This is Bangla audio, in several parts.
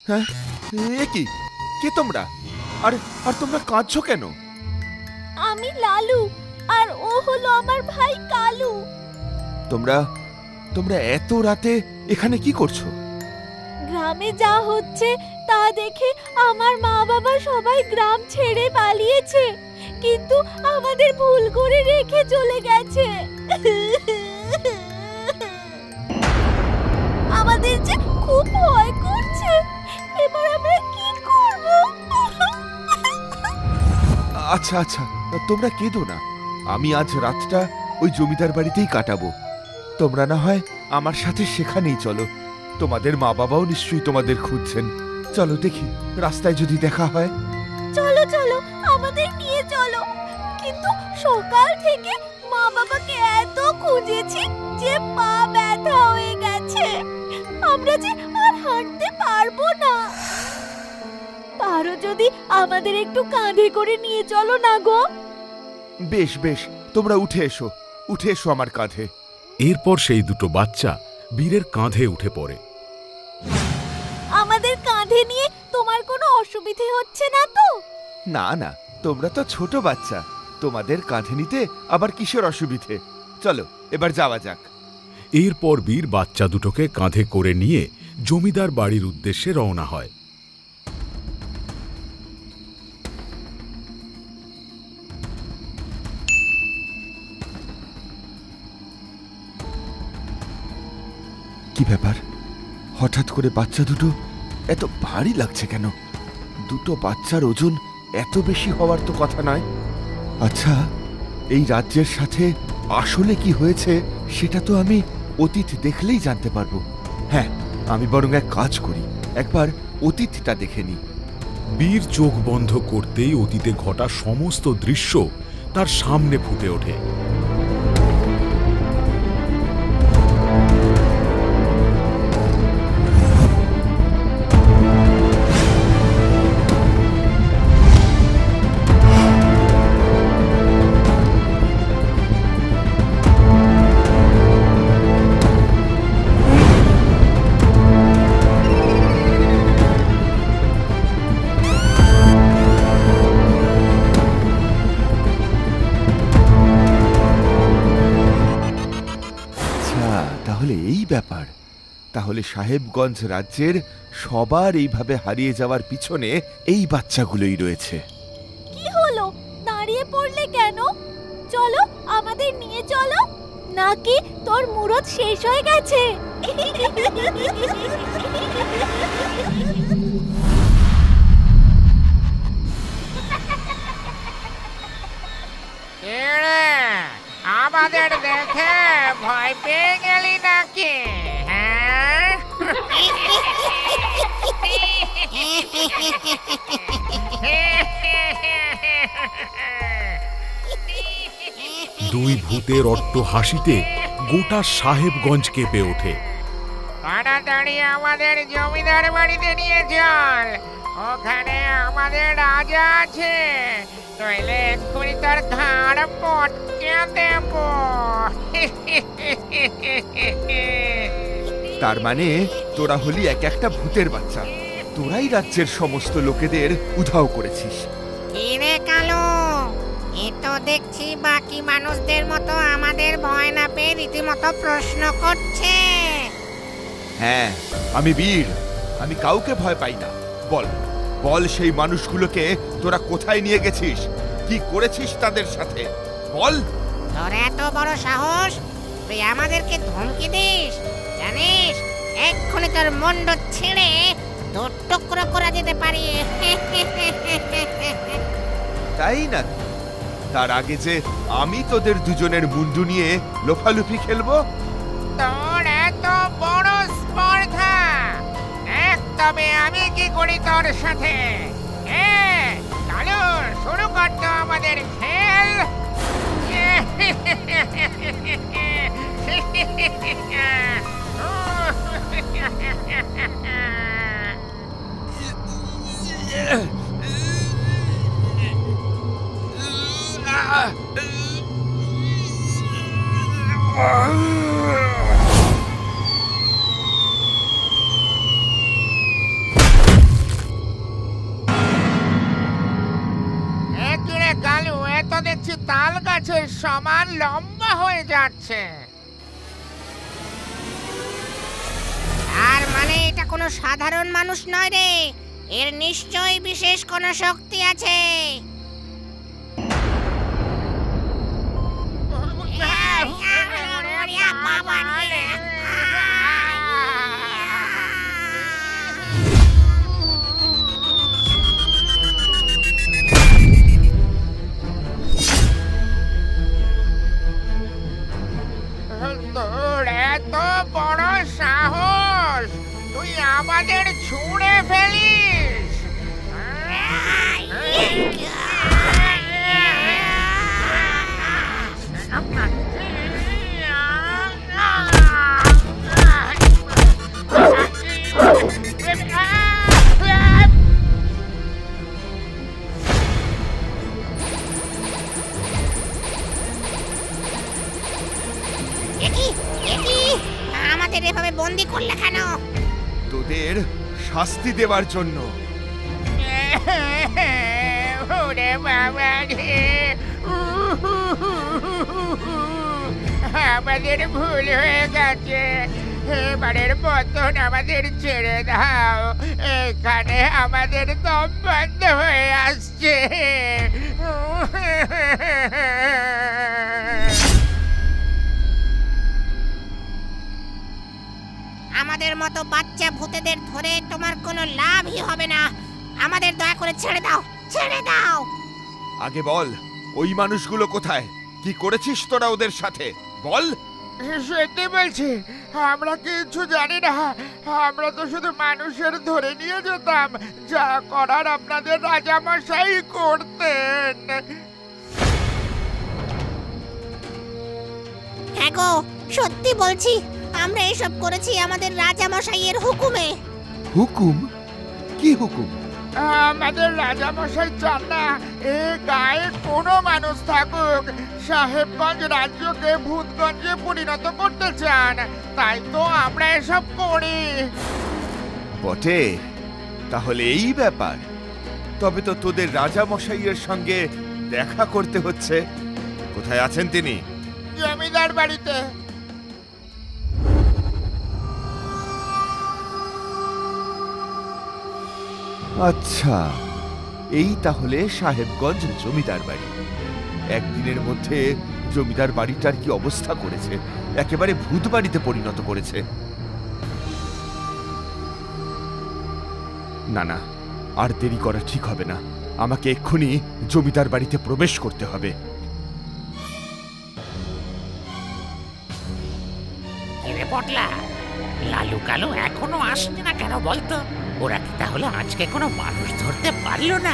হ্যাঁ, এ কি? কে তোমরা? আর আর তোমরা কাঁদছো কেন? আমি লালু, আর ও হলো আমার ভাই কালু। তোমরা তোমরা এত রাতে এখানে কি করছো? গ্রামে যা হচ্ছে তা দেখে আমার মা বাবা সবাই গ্রাম ছেড়ে পালিয়েছে, কিন্তু আমাদের ভুল করে রেখে চলে গেছে। আমাদের যে খুব ভয় করছে, এবার আমরা কি করব? আচ্ছা আচ্ছা, তোমরা কেঁদো না। আমি আজ রাতটা ওই জমিদার বাড়িতেই কাটাবো। তোমরা না হয় আমার সাথে সেখানেই চলো। তোমাদের মা বাবাও নিশ্চয়ই তোমাদের খুঁজছেন। চলো দেখি, রাস্তায় যদি দেখা হয়। চলো চলো, আমাদের নিয়ে চলো। কিন্তু সকাল থেকে মা বাবাকে এত খুঁজেছি যে পা ব্যথা হয়ে গেছে। আমরা যে আর হাঁটতে পারবো না। পারো যদি আমাদের একটু কাঁধে করে নিয়ে চলো না গো। বেশ বেশ, তোমরা উঠে এসো, উঠে এসো আমার কাঁধে। এরপর সেই দুটো বাচ্চা বীরের কাঁধে উঠে পড়ে। আমাদের কাঁধে নিয়ে তোমার কোনো অসুবিধে হচ্ছে না তো? না না, তোমরা তো ছোট বাচ্চা, তোমাদের কাঁধে নিতে আবার কিসের অসুবিধে? চলো এবার যাওয়া যাক। এরপর বীর বাচ্চা দুটোকে কাঁধে করে নিয়ে জমিদার বাড়ির উদ্দেশ্যে রওনা হয়। কি ব্যাপার? হঠাৎ করে বাচ্চা দুটো এত ভারী লাগছে কেন? দুটো বাচ্চার ওজন এত বেশি হওয়ার তো কথা নয়। আচ্ছা, এই রাজ্যের সাথে আসলে কি হয়েছে সেটা তো আমি অতীত দেখলেই জানতে পারবো। হ্যাঁ, আমি বরং এক কাজ করি, একবার অতীতটা দেখে নিই। বীর চোখ বন্ধ করতেই অতীতে ঘটা সমস্ত দৃশ্য তার সামনে ফুটে ওঠে। আচ্ছা, তাহলে এই ব্যাপার। তাহলে সাহেবগঞ্জ রাজ্যের সবার এইভাবে হারিয়ে যাওয়ার পিছনে এই বাচ্চাগুলোই রয়েছে। কি হলো, দাঁড়িয়ে পড়লে কেন? চলো, আমাদের নিয়ে চলো। নাকি তোর মুরত শেষ হয়ে গেছে? এরে, আমাদের দেখে ভয় পেয়ে গেলি নাকি? হ্যাঁ, দুই ভূতের অট্ট হাসিতে গোটা সাহেবগঞ্জ কেঁপে ওঠে। তাড়াতাড়ি আমাদের জমিদার বাড়িতে নিয়ে চল। ওখানে আমাদের রাজা আছে, নইলে এক্ষুনি তার ঘাড় পটকে দেব। তার মানে তোরা হলি এক একটা ভূতের বাচ্চা। তোরাই রাজ্যের সমস্ত লোকেদের উধাও করেছিস। কিরে কালু, এ তো দেখছি বাকি মানুষদের মতো আমাদের ভয় না পেয়ে রীতিমতো প্রশ্ন করছে। হ্যাঁ, আমি বীর, আমি কাউকে ভয় পাই না। বল বল, সেই মানুষগুলোকে তোরা কোথায় নিয়ে গেছিস? কি করেছিস তাদের সাথে? বল। তোর এত বড় সাহস, তুই আমাদেরকে ধমকি দিস? জানিস এক্ষুনি তোর মুন্ড ছিঁড়ে দু টুকরো করে দিতে পারি। তাই না? তার আগে যে আমি তোদের দুজনের মুন্ডু নিয়ে লোফালুফি খেলবো। তোর এত বড় স্পর্ধা, দেখ তবে আমি কি করি তোর সাথে। চলো শুরু করতো আমাদের খেল। সমান লম্বা হয়ে যাচ্ছে। আর মানে এটা কোনো সাধারণ মানুষ নয় রে, এর নিশ্চয়ই বিশেষ কোনো শক্তি আছে। তোর এত বড় সাহস, তুই আমাদের ছুঁড়ে ফেলিস? আমাদের এভাবে বন্দি করলে কেন? তোদের শাস্তি দেওয়ার জন্য। ওরে বাবা রে, আমাদের ভুল হয়ে গেছে, এবারের মতন আমাদের ছেড়ে দাও, এখানে আমাদের দম বন্ধ হয়ে আসছে। আমাদের মতো বাচ্চা ভূতেদের ধরে তোমার কোনো লাভই হবে না। আমাদের দয়া করে ছেড়ে দাও, ছেড়ে দাও। আগে বল, ওই মানুষগুলো কোথায়? কি করেছিস তোরা ওদের সাথে? বল। সত্যি বলছি, আমরা কিছু জানি না। আমরা তো শুধু মানুষের ধরে নিয়ে যেতাম, যা করার আপনাদের রাজামশাই করতেন। হ্যাঁ গো, সত্যি বলছি, আমরা এসব করেছি আমাদের রাজামশাইয়ের হুকুমে। হুকুম? কি হুকুম? আমাদের রাজামশাই চান না এ গায়ে কোনো মানুষ থাকুক। সাহেবগঞ্জ রাজ্যকে ভূতগঞ্জে পরিণত করতে চান, তাই তো আমরা এসব করি। বটে, তাহলে এই ব্যাপার। তবে তো তোদের রাজা মশাইয়ের সঙ্গে দেখা করতে হচ্ছে। কোথায় আছেন তিনি? জমিদার বাড়িতে। আচ্ছা, এই তাহলে সাহেবগঞ্জ জমিদার বাড়ি। একদিনের মধ্যে জমিদার বাড়িটার কি অবস্থা করেছে, একেবারে ভূত বাড়িতে পরিণত করেছে। না না, আর দেরি করা ঠিক হবে না। আমাকে এক্ষুনি জমিদার বাড়িতে প্রবেশ করতে হবে। এরে পটলা, লালু কালু এখনো আসছে না কেন বলতো? ওরা কি তাহলে আজকে কোনো মানুষ ধরতে পারলো না?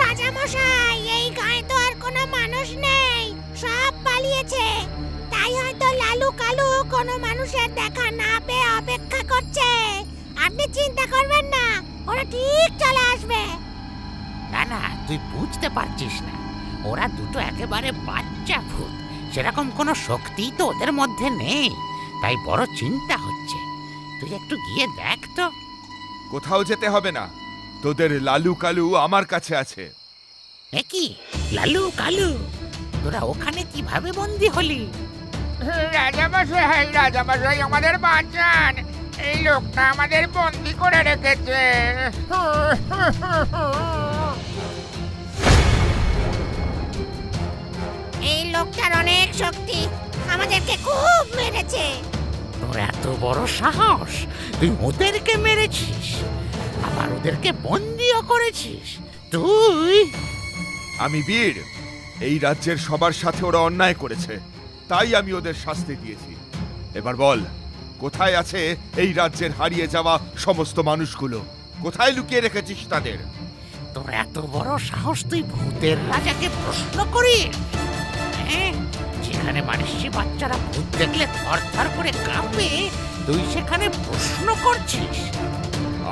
রাজামশাই, এই গায়ে তো আর কোনো মানুষ নেই, সব পালিয়েছে। তাই হয়তো লালু কালু কোনো মানুষের দেখা না পেয়ে অপেক্ষা করছে। আপনি চিন্তা করবেন না, ওরা ঠিক চলে আসবে। না না, তুই বুঝতে পারছিস না, ওরা দুটো একেবারে বাচ্চা ভূত, সেরকম কোনো শক্তি তো ওদের মধ্যে নেই, তাই বড় চিন্তা হচ্ছে। তুই একটু গিয়ে দেখ তো। কোথাও যেতে হবে না, তোদের লালু কালু আমার কাছে আছে। এ কি, লালু কালু, তোরা ওখানে কিভাবে বন্দি হলি? রাজামশাই, রাজামশাই আমাদের বাঁচান, এই লোকটা আমাদের বন্দি করে রেখেছে। এই লোকটার অনেক শক্তি, আমাদেরকে খুব মেরেছে। তোর এত বড় সাহস, তুই ওদেরকে মেরেছিস, আবার ওদেরকে বন্দিও করেছিস তুই? আমি বীর, এই রাজ্যের সবার সাথে ওরা অন্যায় করেছে, তাই আমি ওদের শাস্তি দিয়েছি। এবার বল, কোথায় আছে এই রাজ্যের হারিয়ে যাওয়া সমস্ত মানুষগুলো? কোথায় লুকিয়ে রেখেছিস তাদের? তোর এত বড় সাহস, তুই ভূতের রাজাকে প্রশ্ন করিস? হ্যাঁ, যেখানে মানুষী বাচ্চারা ভূত দেখলে থরথর করে কাঁপে, তুই সেখানে প্রশ্ন করছিস?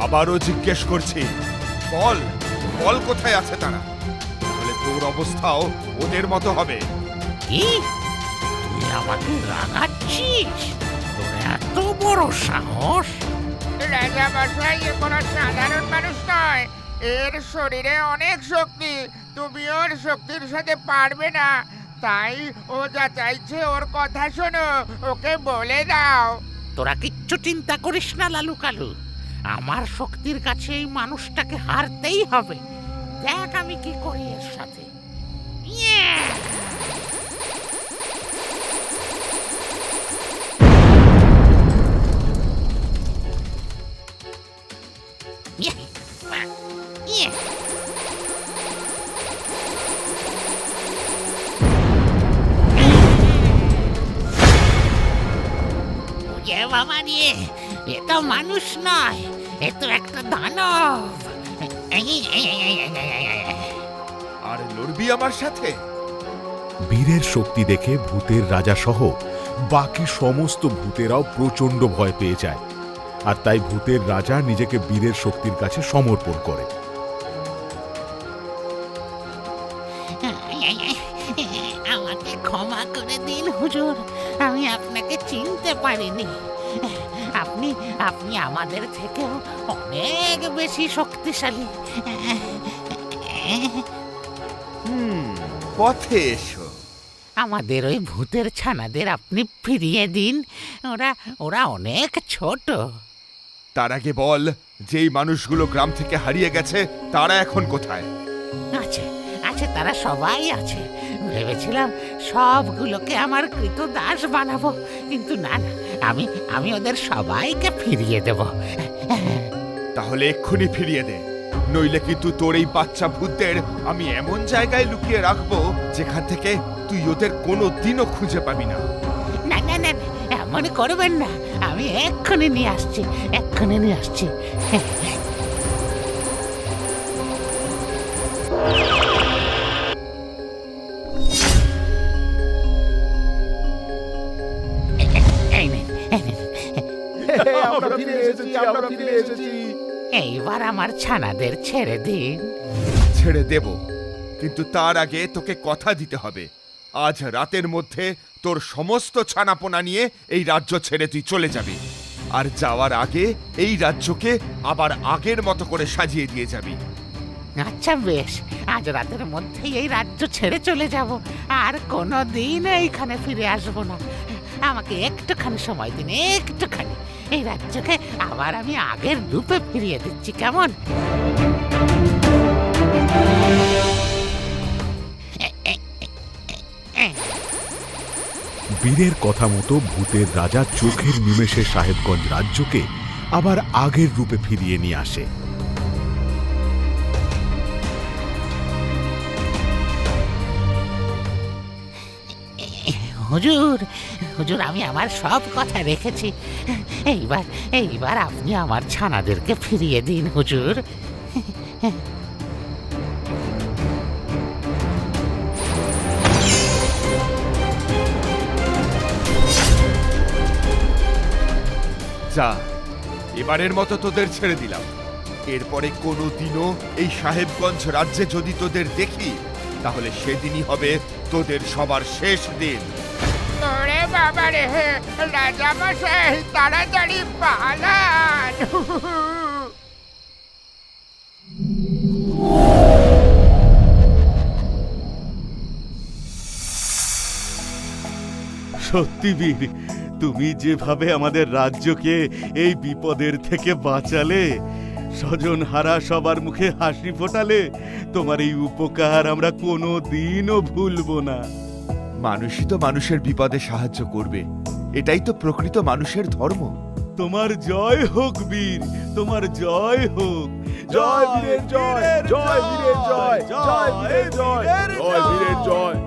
আবারও জিজ্ঞেস করছি, বল, বল কোথায় আছে তারা? তাহলে তোর অবস্থাও ওদের মতো হবে। কি, তুই আমাকে রাগাচ্ছিস? তোর এত বড় সাহস? রাজামশাই এ কোনো সাধারণ মানুষ নয়, এর শরীরে অনেক শক্তি। তুমি ওর শক্তির সাথে পারবে না, তাই ও যা চাইছে ওর কথা শোনো, ওকে বলে দাও। তোরা কিচ্ছু চিন্তা করিস না লালু কালু, আমার শক্তির কাছে এই মানুষটাকে হারতেই হবে। দেখ আমি কি করি এর সাথে। ইয়ে! ইয়ে! ইয়ে! ওরে বাবা রে, এ তো মানুষ নয়, এ তো একটা দানব। আর লড়বি আমার সাথে? বীরের শক্তি দেখে ভূতের রাজা সহ বাকি সমস্ত ভূতেরাও প্রচণ্ড ভয় পেয়ে যায়, আর তাই ভূতের রাজা নিজেকে বীরের শক্তির কাছে সমর্পণ করে। আমাকে ক্ষমা করে দিন হুজুর, আমি আপনাকে চিনতে পারিনি। আপনি আপনি আমাদের থেকেও অনেক বেশি শক্তিশালী। পথে এসো। আমাদের ওই ভূতের ছানাদের আপনি ফিরিয়ে দিন, ওরা ওরা অনেক ছোট। তার আগে বল, যেই মানুষগুলো গ্রাম থেকে হারিয়ে গেছে তারা এখন কোথায়? আছে আছে, তারা সবাই আছে। ভেবেছিলাম সবগুলোকে আমার কৃতদাস বানাবো, কিন্তু না না, আমি ওদের সবাইকে ফিরিয়ে দেব। তাহলে এক্ষুনি ফিরিয়ে দে, নইলে কিন্তু তোর এই বাচ্চা ভূতদের আমি এমন জায়গায় লুকিয়ে রাখবো যেখান থেকে তুই ওদের কোনো দিনও খুঁজে পাবি না। না না না, এমন করবেন না, আমি এক্ষুনি নিয়ে আসছি, এক্ষুনি নিয়ে আসছি। এই নিন, এই নিন। এইবার আমার ছানাদের ছেড়ে দিন। ছেড়ে দেব, কিন্তু তার আগে তোকে কথা দিতে হবে, আজ রাতের মধ্যে তোর সমস্ত ছানাপোনা নিয়ে এই রাজ্য ছেড়ে তুই চলে যাবি, আর যাওয়ার আগে এই রাজ্যকে আবার আগের মতো করে সাজিয়ে দিয়ে যাবি। আচ্ছা বেশ, আজ রাতের মধ্যেই এই রাজ্য ছেড়ে চলে যাব, আর কোনো দিন এইখানে ফিরে আসব না। আমাকে একটুখানি সময় দিন, একটুখানি। এই রাজ্যকে আবার আমি আগের রূপে ফিরিয়ে দিচ্ছি, কেমন? বীরের কথা মতো ভূতের রাজা চোখের নিমেষে সাহেবগঞ্জ রাজ্যকে আবার আগের রূপে ফিরিয়ে নিয়ে আসে। হুজুর হুজুর, আমি আমার সব কথা রেখেছি। এইবার এইবার আপনি আমার ছানাদেরকে ফিরিয়ে দিন হুজুর। যা, এবারের মতো তোদের ছেড়ে দিলাম। এরপরে কোনো দিনও এই সাহেবগঞ্জ রাজ্যে যদি তোদের দেখি, তাহলে সেদিনই হবে তোদের সবার শেষ দিন। ওরে বাবা রে, রাজামশাই তাড়াতাড়ি পালান। সত্যি বীর, তুমি যেভাবে আমাদের রাজ্যকে এই বিপদের থেকে বাঁচালে, স্বজন হারা সবার মুখে হাসি ফোটালে, তোমার এই উপকার আমরা কোনো দিনও ভুলবো না। মানুষই তো মানুষের বিপদে সাহায্য করবে, এটাই তো প্রকৃত মানুষের ধর্ম। তোমার জয় হোক বীর, তোমার জয় হোক। জয় বীরের জয়, জয় বীরের জয়, জয় বীরের জয়, জয় বীরের জয়।